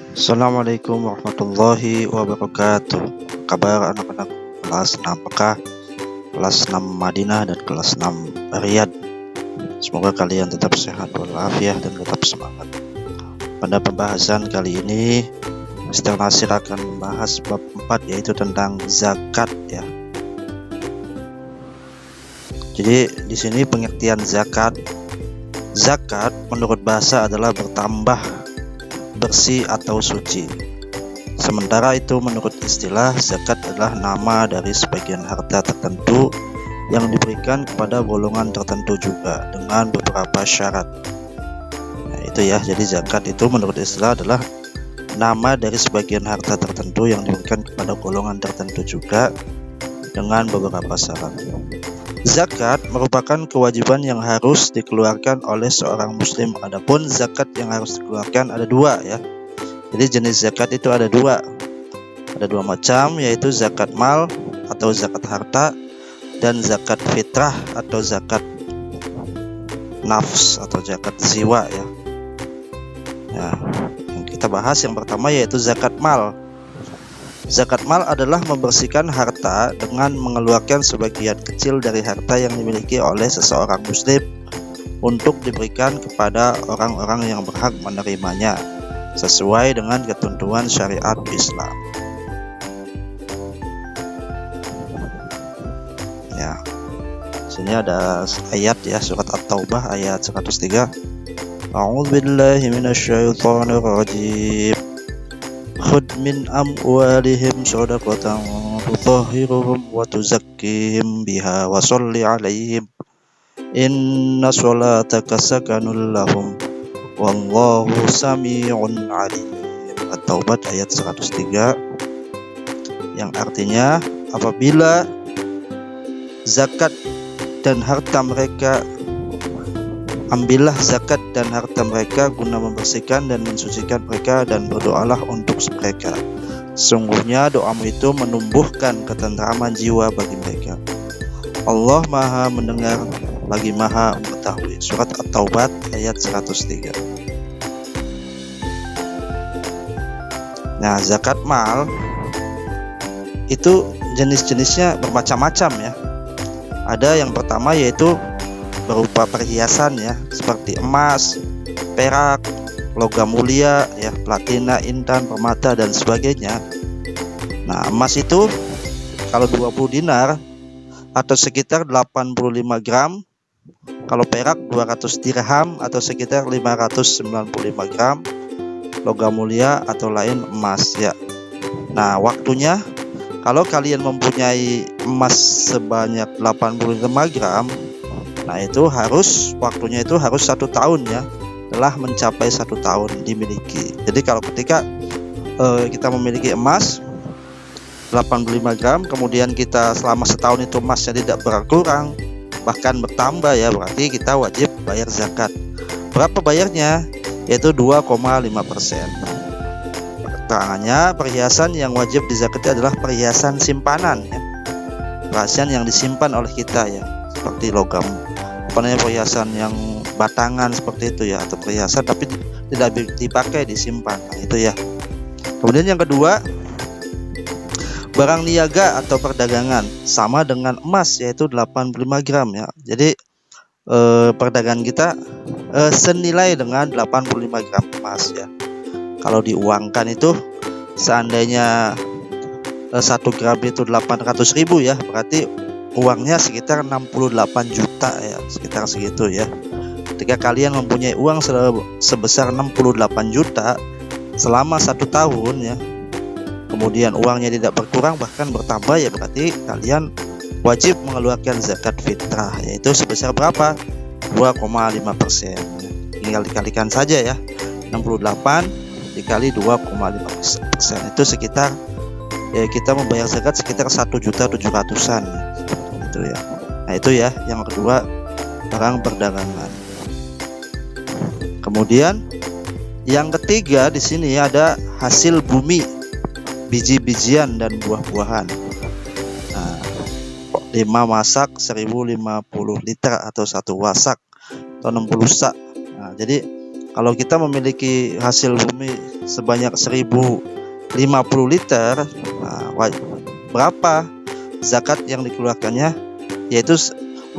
Assalamualaikum warahmatullahi wabarakatuh. Kabar anak-anak kelas 6 Mekah, kelas 6 Madinah, dan kelas 6 Riyadh. Semoga kalian tetap sehat walafiat dan tetap semangat. Pada pembahasan kali ini, Mr. Nasir akan membahas bab 4, yaitu tentang zakat ya. Jadi di sini pengertian zakat. Zakat menurut bahasa adalah bertambah, bersih atau suci. Sementara itu menurut istilah, zakat adalah nama dari sebagian harta tertentu yang diberikan kepada golongan tertentu juga dengan beberapa syarat. Nah, itu ya. Jadi zakat itu menurut istilah adalah nama dari sebagian harta tertentu yang diberikan kepada golongan tertentu juga dengan beberapa syarat. Zakat merupakan kewajiban yang harus dikeluarkan oleh seorang muslim. Adapun zakat yang harus dikeluarkan ada dua ya. Jadi jenis zakat itu ada dua. Ada dua macam, yaitu zakat mal atau zakat harta dan zakat fitrah atau zakat nafs atau zakat jiwa ya. Nah, yang kita bahas yang pertama yaitu zakat mal. Zakat mal adalah membersihkan harta dengan mengeluarkan sebagian kecil dari harta yang dimiliki oleh seseorang muslim untuk diberikan kepada orang-orang yang berhak menerimanya sesuai dengan ketentuan syariat Islam. Ya. Sini ada ayat ya, surat At-Taubah ayat 103. A'udzubillahi minasyaitonir rajim. Khudh min amwalihim shadaqatan tutahhiruhum wa tuzakkihim biha wa sholli 'alaihim inna sholataka sakanul lahum wallahu sami'un 'alim. At-Taubah ayat 103, yang artinya apabila zakat dan harta mereka, ambillah zakat dan harta mereka guna membersihkan dan mensucikan mereka, dan berdoalah untuk mereka. Sungguhnya doamu itu menumbuhkan ketentraman jiwa bagi mereka. Allah Maha mendengar lagi Maha mengetahui. Surat At-Taubah ayat 103. Nah, zakat mal itu jenis-jenisnya bermacam-macam ya. Ada yang pertama yaitu berupa perhiasan ya, seperti emas, perak, logam mulia ya, platina, intan, permata dan sebagainya. Nah, emas itu kalau 20 dinar atau sekitar 85 gram, kalau perak 200 dirham atau sekitar 595 gram, logam mulia atau lain emas ya. Nah, waktunya kalau kalian mempunyai emas sebanyak 85 gram, nah itu waktunya itu harus 1 tahun ya, telah mencapai 1 tahun dimiliki. Jadi kalau ketika kita memiliki emas 85 gram, kemudian kita selama setahun itu emasnya tidak berkurang bahkan bertambah ya, berarti kita wajib bayar zakat. Berapa bayarnya? Yaitu 2,5%. Keterangannya, perhiasan yang wajib dizakati adalah perhiasan simpanan ya, perhiasan yang disimpan oleh kita ya, seperti logam perhiasan yang batangan seperti itu ya, atau perhiasan tapi tidak dipakai, disimpan. Nah, itu ya. Kemudian yang kedua, barang niaga atau perdagangan sama dengan emas, yaitu 85 gram ya. Jadi perdagangan kita senilai dengan 85 gram emas ya. Kalau diuangkan itu seandainya 1 gram itu 800.000 ya, berarti uangnya sekitar 68 juta ya, sekitar segitu ya. Ketika kalian mempunyai uang sebesar 68 juta selama 1 tahun ya, kemudian uangnya tidak berkurang bahkan bertambah ya, berarti kalian wajib mengeluarkan zakat fitrah, yaitu sebesar berapa? 2,5%. Tinggal dikalikan saja ya, 68 dikali 2,5%, itu sekitar ya, kita membayar zakat sekitar 1.700.000-an itu ya. Nah, itu ya yang kedua, barang perdagangan. Kemudian yang ketiga di sini ada hasil bumi, biji-bijian dan buah-buahan. Nah, 5 masak 1050 liter atau 1 wasak atau 60 sak. Nah, jadi Kalau kita memiliki hasil bumi sebanyak 1050 liter, nah, berapa zakat yang dikeluarkannya? Yaitu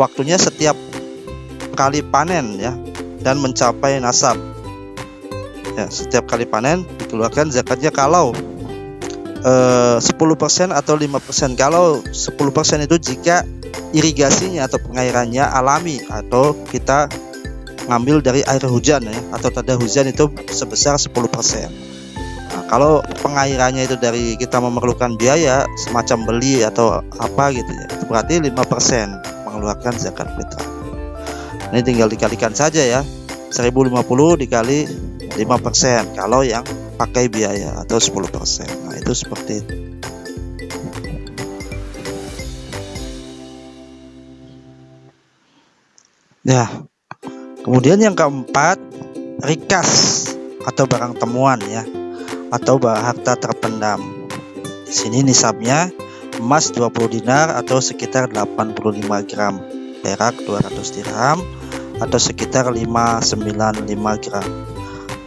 waktunya setiap kali panen ya, dan mencapai nasab ya. Setiap kali panen dikeluarkan zakatnya kalau 10% atau 5%. Kalau 10% itu jika irigasinya atau pengairannya alami, atau kita ngambil dari air hujan ya, atau tanda hujan itu sebesar 10%. Nah, kalau pengairannya itu dari kita memerlukan biaya semacam beli atau apa gitu ya, itu berarti 5% mengeluarkan zakat fitrah. Ini tinggal dikalikan saja ya, 1050 dikali 5% kalau yang pakai biaya, atau 10%. Nah, itu seperti itu. Ya, kemudian yang keempat, rikas atau barang temuan ya, atau harta terpendam. Di sini nisabnya emas 20 dinar atau sekitar 85 gram, perak 200 dirham atau sekitar 595 gram.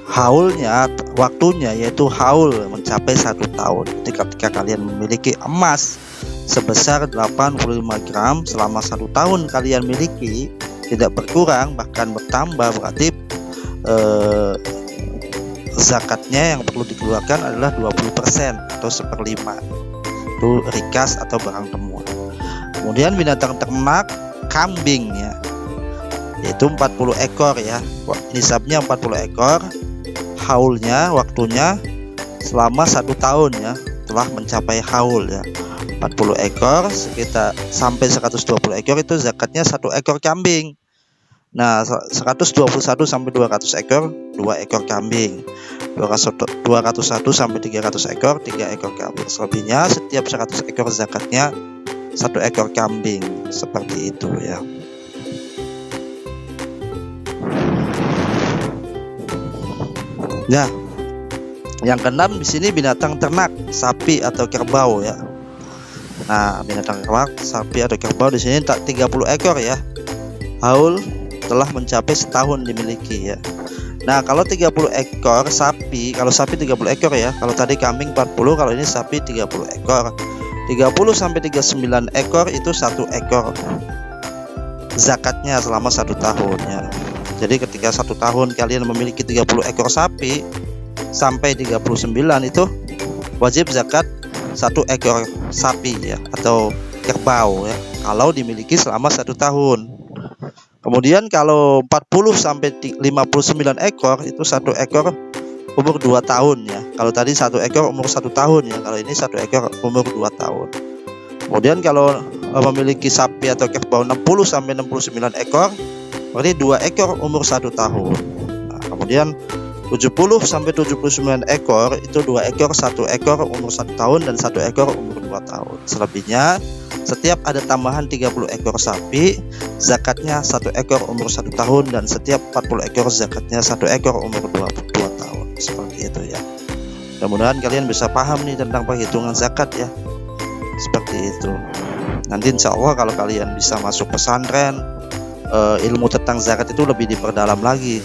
Haulnya, waktunya yaitu haul mencapai 1 tahun. Jadi ketika kalian memiliki emas sebesar 85 gram selama 1 tahun kalian miliki, tidak berkurang bahkan bertambah, berarti zakatnya yang perlu dikeluarkan adalah 20% atau 1/5. Itu rikas atau barang temuan. Kemudian binatang ternak, kambing ya, yaitu 40 ekor ya, nisabnya 40 ekor, haulnya, waktunya selama 1 tahun ya, telah mencapai haul ya. 40 ekor sekitar sampai 120 ekor itu zakatnya 1 ekor kambing. Nah, 121 sampai 200 ekor 2 ekor kambing. 201 sampai 300 ekor 3 ekor kambing. Selebihnya setiap 100 ekor zakatnya 1 ekor kambing, seperti itu ya. Nah, yang keenam di sini binatang ternak, sapi atau kerbau ya. Nah, binatang ternak, sapi atau kerbau di sini tak 30 ekor ya. Haul telah mencapai setahun dimiliki ya. Nah, kalau 30 ekor sapi, kalau sapi 30 ekor ya. Kalau tadi kambing 40, kalau ini sapi 30 ekor. 30 sampai 39 ekor itu 1 ekor zakatnya selama 1 tahun ya. Jadi ketika 1 tahun kalian memiliki 30 ekor sapi sampai 39 itu wajib zakat 1 ekor sapi ya, atau kerbau ya, kalau dimiliki selama 1 tahun. Kemudian kalau 40 sampai 59 ekor itu 1 ekor umur 2 tahun ya. Kalau tadi 1 ekor umur 1 tahun ya, kalau ini 1 ekor umur 2 tahun. Kemudian kalau memiliki sapi atau kerbau 60 sampai 69 ekor, berarti 2 ekor umur 1 tahun. Nah, kemudian 70 sampai 79 ekor itu 2 ekor, 1 ekor umur 1 tahun dan 1 ekor umur 2 tahun. Selebihnya setiap ada tambahan 30 ekor sapi, zakatnya 1 ekor umur 1 tahun, dan setiap 40 ekor zakatnya 1 ekor umur 2 tahun. Seperti itu ya. Mudah-mudahan kalian bisa paham nih tentang perhitungan zakat ya. Seperti itu. Nanti insya Allah kalau kalian bisa masuk pesantren, ilmu tentang zakat itu lebih diperdalam lagi.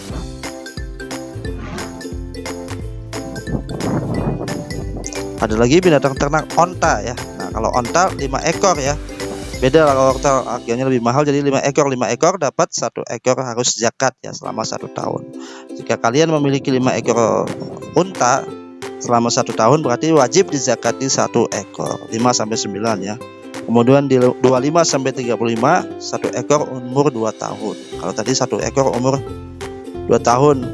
Ada lagi binatang ternak, onta ya. Nah, kalau onta 5 ekor ya. Beda kalau onta harganya lebih mahal, jadi 5 ekor dapat 1 ekor harus zakat ya selama 1 tahun. Jika kalian memiliki 5 ekor unta selama 1 tahun, berarti wajib dizakati 1 ekor, 5 sampai 9 ya. Kemudian di 25 sampai 35 1 ekor umur 2 tahun. Kalau tadi 1 ekor umur 2 tahun.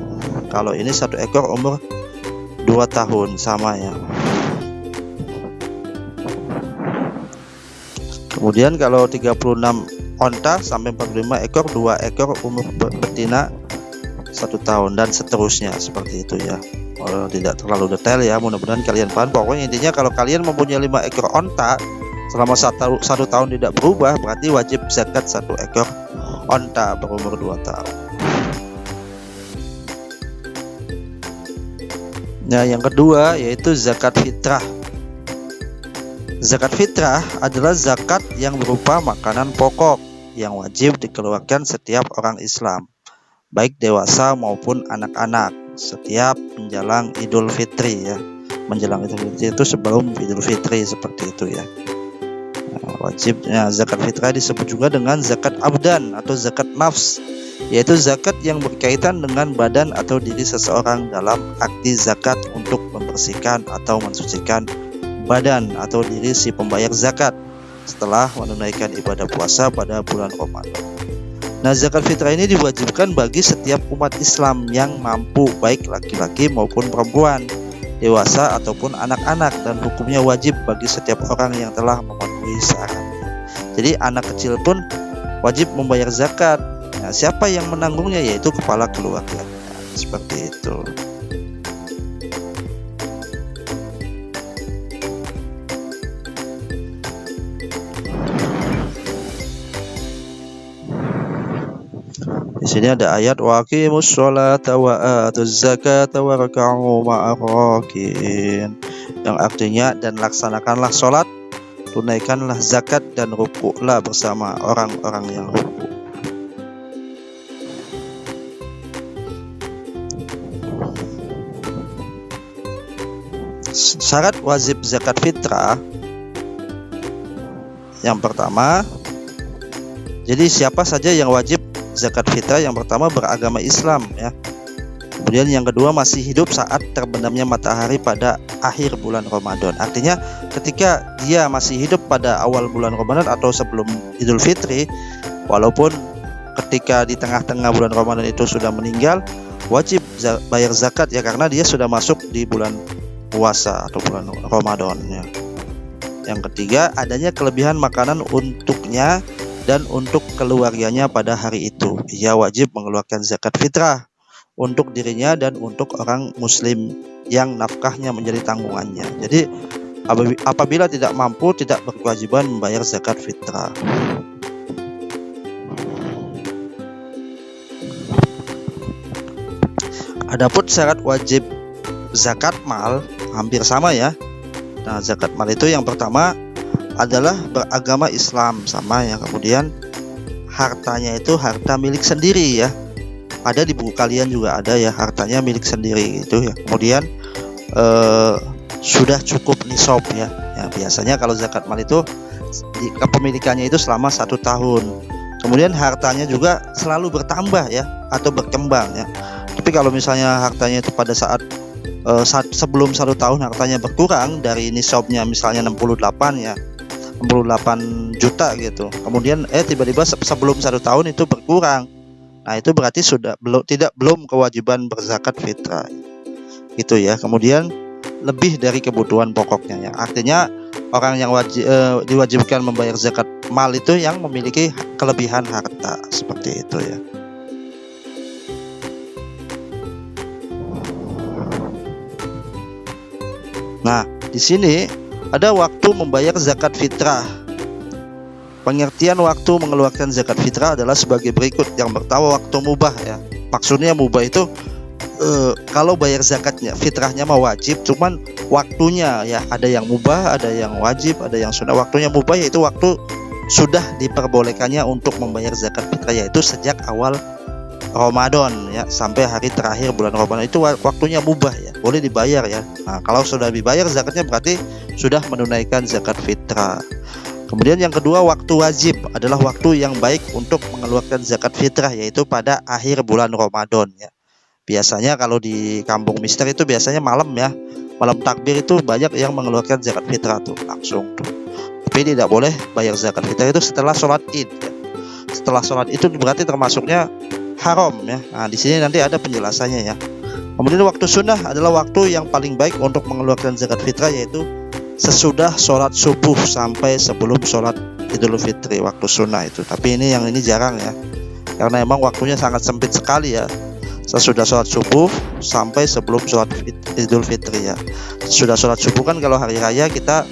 Kalau ini 1 ekor umur 2 tahun sama ya. Kemudian kalau 36 onta sampai 45 ekor 2 ekor umur betina 1 tahun, dan seterusnya seperti itu ya. Tidak terlalu detail ya, mudah-mudahan kalian paham. Pokoknya intinya kalau kalian mempunyai 5 ekor onta selama 1 tahun tidak berubah, berarti wajib zakat 1 ekor onta berumur 2 tahun. Nah, yang kedua yaitu zakat fitrah. Zakat fitrah adalah zakat yang berupa makanan pokok yang wajib dikeluarkan setiap orang Islam, baik dewasa maupun anak-anak setiap menjelang Idul Fitri ya. Menjelang Idul Fitri itu sebelum Idul Fitri seperti itu ya. Wajibnya zakat fitrah disebut juga dengan zakat abdan atau zakat nafs, yaitu zakat yang berkaitan dengan badan atau diri seseorang dalam arti zakat untuk membersihkan atau mensucikan badan atau diri si pembayar zakat setelah menunaikan ibadah puasa pada bulan Ramadan. Nah, zakat fitrah ini diwajibkan bagi setiap umat Islam yang mampu, baik laki-laki maupun perempuan, dewasa ataupun anak-anak, dan hukumnya wajib bagi setiap orang yang telah memenuhi syarat. Jadi anak kecil pun wajib membayar zakat. Nah, siapa yang menanggungnya? Yaitu kepala keluarga. Seperti itu. Di sini ada ayat wa aqimus sholata wa atuz zakata warka'u ma'ar raki'in, yang artinya dan laksanakanlah sholat, tunaikanlah zakat, dan rukuklah bersama orang-orang yang rukuk. Syarat wajib zakat fitrah yang pertama, jadi siapa saja yang wajib zakat fitrah? Yang pertama beragama Islam ya. Kemudian yang kedua masih hidup saat terbenamnya matahari pada akhir bulan Ramadan. Artinya ketika dia masih hidup pada awal bulan Ramadan atau sebelum Idul Fitri, walaupun ketika di tengah-tengah bulan Ramadan itu sudah meninggal, wajib bayar zakat ya, karena dia sudah masuk di bulan puasa atau bulan Ramadan ya. Yang ketiga, adanya kelebihan makanan untuknya dan untuk keluarganya pada hari itu. Ia wajib mengeluarkan zakat fitrah untuk dirinya dan untuk orang muslim yang nafkahnya menjadi tanggungannya. Jadi apabila tidak mampu, tidak berkewajiban membayar zakat fitrah. Adapun syarat wajib zakat mal hampir sama ya. Nah, zakat mal itu yang pertama adalah beragama Islam, sama ya. Kemudian hartanya itu harta milik sendiri ya. Ada di buku kalian juga ada ya, hartanya milik sendiri itu ya. Kemudian sudah cukup nisab ya. Ya, biasanya kalau zakat mal itu kepemilikannya itu selama 1 tahun. Kemudian hartanya juga selalu bertambah ya atau berkembang ya. Tapi kalau misalnya hartanya itu pada saat sebelum 1 tahun hartanya berkurang dari nisabnya misalnya 68 ya, 68 juta gitu. Kemudian tiba-tiba sebelum 1 tahun itu berkurang. Nah, itu berarti sudah belum kewajiban berzakat fitrah. Gitu ya. Kemudian lebih dari kebutuhan pokoknya ya. Artinya orang yang diwajibkan membayar zakat mal itu yang memiliki kelebihan harta, seperti itu ya. Nah, di sini ada waktu membayar zakat fitrah. Pengertian waktu mengeluarkan zakat fitrah adalah sebagai berikut. Yang pertama, waktu mubah ya. Maksudnya mubah itu kalau bayar zakatnya fitrahnya mah wajib, cuman waktunya ya ada yang mubah, ada yang wajib, ada yang sunnah. Waktunya mubah yaitu waktu sudah diperbolehkannya untuk membayar zakat fitrah, yaitu sejak awal Ramadan ya sampai hari terakhir bulan Ramadan, itu waktunya mubah ya, boleh dibayar ya. Nah, kalau sudah dibayar zakatnya berarti sudah menunaikan zakat fitrah. Kemudian yang kedua, waktu wajib adalah waktu yang baik untuk mengeluarkan zakat fitrah, yaitu pada akhir bulan Ramadan ya. Biasanya kalau di kampung Mister itu biasanya malam ya, malam takbir itu banyak yang mengeluarkan zakat fitrah tuh langsung tuh. Tapi tidak boleh bayar zakat fitrah itu setelah sholat Id ya. Setelah sholat itu berarti termasuknya haram ya. Nah, di sini nanti ada penjelasannya ya. Kemudian waktu sunnah adalah waktu yang paling baik untuk mengeluarkan zakat fitrah, yaitu sesudah sholat subuh sampai sebelum sholat Idul Fitri, waktu sunnah itu. Tapi ini jarang ya, karena emang waktunya sangat sempit sekali ya. Sesudah sholat subuh sampai sebelum sholat Idul Fitri ya. Sudah sholat subuh kan kalau hari raya kita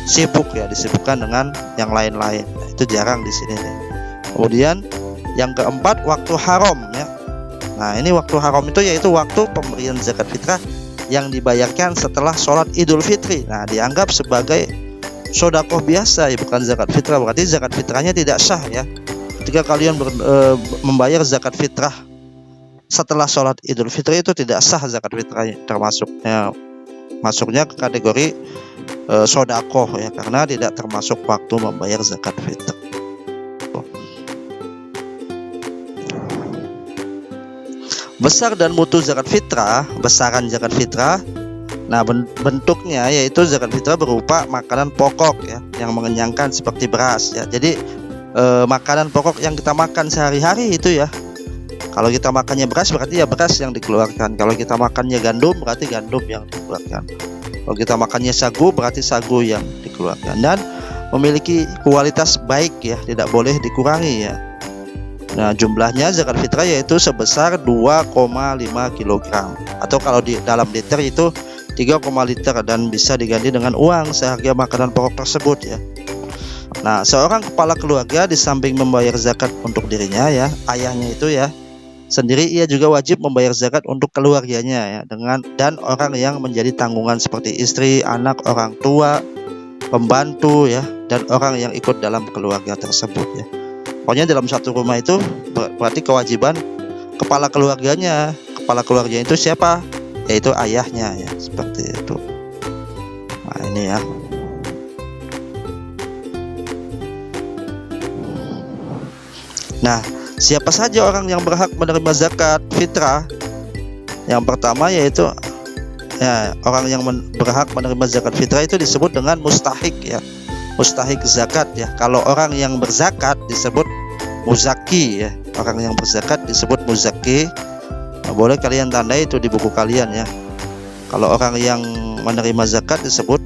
sibuk ya, disibukkan dengan yang lain-lain. Nah, itu jarang di sini nih. Kemudian yang keempat, waktu haram ya. Nah, ini waktu haram itu yaitu waktu pemberian zakat fitrah yang dibayarkan setelah sholat Idul Fitri. Nah, dianggap sebagai sodakoh biasa ya, bukan zakat fitrah. Berarti zakat fitrahnya tidak sah ya. Ketika kalian membayar zakat fitrah setelah sholat Idul Fitri itu tidak sah zakat fitrah, masuknya ke kategori sodakoh ya, karena tidak termasuk waktu membayar zakat fitrah. Besar dan mutu zakat fitrah, besaran zakat fitrah. Nah, bentuknya yaitu zakat fitrah berupa makanan pokok ya, yang mengenyangkan seperti beras ya. Jadi makanan pokok yang kita makan sehari-hari itu ya. Kalau kita makannya beras berarti ya beras yang dikeluarkan. Kalau kita makannya gandum berarti gandum yang dikeluarkan. Kalau kita makannya sagu berarti sagu yang dikeluarkan. Dan memiliki kualitas baik ya, tidak boleh dikurangi ya. Nah, jumlahnya zakat fitrah yaitu sebesar 2,5 kg, atau kalau di dalam liter itu 3, liter, dan bisa diganti dengan uang seharga makanan pokok tersebut ya. Nah, seorang kepala keluarga di samping membayar zakat untuk dirinya ya, ayahnya itu ya sendiri, ia juga wajib membayar zakat untuk keluarganya ya, dan orang yang menjadi tanggungan seperti istri, anak, orang tua, pembantu ya, dan orang yang ikut dalam keluarga tersebut ya. Pokoknya dalam satu rumah itu berarti kewajiban kepala keluarganya. Kepala keluarganya itu siapa? Yaitu ayahnya ya, seperti itu. Nah, ini ya. Nah, siapa saja orang yang berhak menerima zakat fitrah? Yang pertama yaitu ya, orang yang berhak menerima zakat fitrah itu disebut dengan mustahik ya. Mustahik zakat ya. Kalau orang yang berzakat disebut muzaki ya. Orang yang berzakat disebut muzaki. Nah, boleh kalian tandai itu di buku kalian ya. Kalau orang yang menerima zakat disebut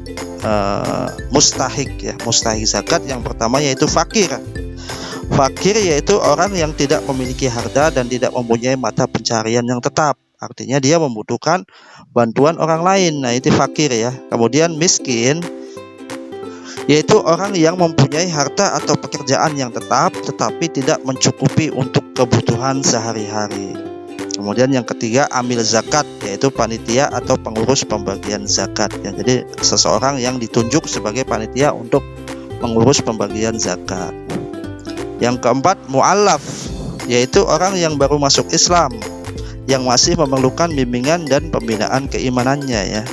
mustahik ya. Mustahik zakat yang pertama yaitu fakir. Fakir yaitu orang yang tidak memiliki harta dan tidak mempunyai mata pencarian yang tetap. Artinya dia membutuhkan bantuan orang lain. Nah, itu fakir ya. Kemudian miskin yaitu orang yang mempunyai harta atau pekerjaan yang tetap tetapi tidak mencukupi untuk kebutuhan sehari-hari. Kemudian yang ketiga, amil zakat, yaitu panitia atau pengurus pembagian zakat ya. Jadi seseorang yang ditunjuk sebagai panitia untuk mengurus pembagian zakat. Yang keempat, mu'allaf, yaitu orang yang baru masuk Islam, yang masih memerlukan bimbingan dan pembinaan keimanannya ya.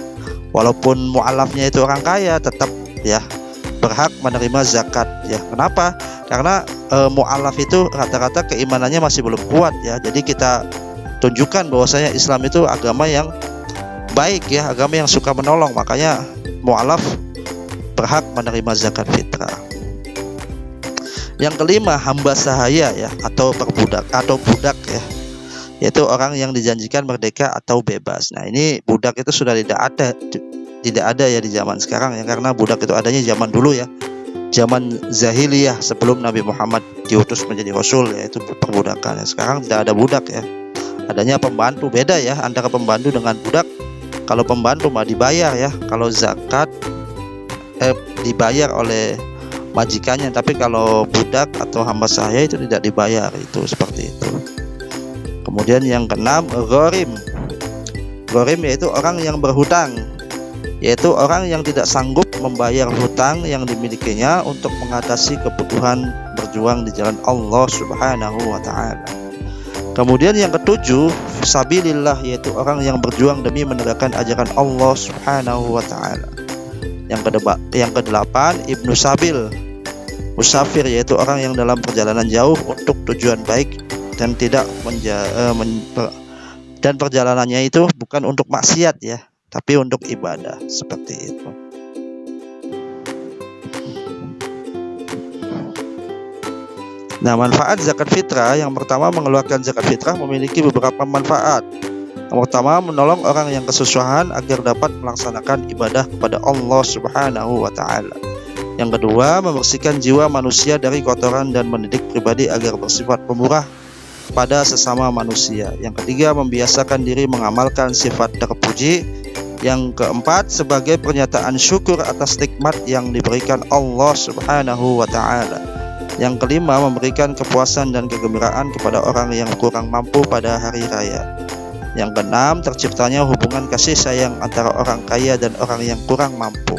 Walaupun mu'allafnya itu orang kaya, tetap ya berhak menerima zakat ya. Kenapa? Karena mu'allaf itu rata-rata keimanannya masih belum kuat ya. Jadi kita tunjukkan bahwasanya Islam itu agama yang baik ya, agama yang suka menolong. Makanya mu'allaf berhak menerima zakat fitrah. Yang kelima, hamba sahaya ya, atau perbudak atau budak ya, yaitu orang yang dijanjikan merdeka atau bebas. Nah, ini budak itu sudah tidak ada ya di zaman sekarang ya, karena budak itu adanya zaman dulu ya, zaman jahiliyah sebelum Nabi Muhammad diutus menjadi Rasul, yaitu perbudakan. Sekarang tidak ada budak ya, adanya pembantu. Beda ya antara pembantu dengan budak. Kalau pembantu mah dibayar ya, kalau zakat dibayar oleh majikannya, tapi kalau budak atau hamba sahaya itu tidak dibayar, itu seperti itu. Kemudian yang keenam, gharim. Gharim yaitu orang yang berhutang, yaitu orang yang tidak sanggup membayar hutang yang dimilikinya untuk mengatasi kebutuhan berjuang di jalan Allah Subhanahu wa ta'ala. Kemudian yang ketujuh, sabilillah, yaitu orang yang berjuang demi menegakkan ajaran Allah Subhanahu wa ta'ala. Yang kedelapan, ibnu sabil, musafir, yaitu orang yang dalam perjalanan jauh untuk tujuan baik dan tidak dan perjalanannya itu bukan untuk maksiat ya, tapi untuk ibadah, seperti itu. Nah, manfaat zakat fitrah, yang pertama, mengeluarkan zakat fitrah memiliki beberapa manfaat. Yang pertama, menolong orang yang kesusahan agar dapat melaksanakan ibadah kepada Allah Subhanahu wa ta'ala. Yang kedua, membersihkan jiwa manusia dari kotoran dan mendidik pribadi agar bersifat pemurah pada sesama manusia. Yang ketiga, membiasakan diri mengamalkan sifat terpuji. Yang keempat, sebagai pernyataan syukur atas nikmat yang diberikan Allah Subhanahu wa ta'ala. Yang kelima, memberikan kepuasan dan kegembiraan kepada orang yang kurang mampu pada hari raya. Yang keenam, terciptanya hubungan kasih sayang antara orang kaya dan orang yang kurang mampu.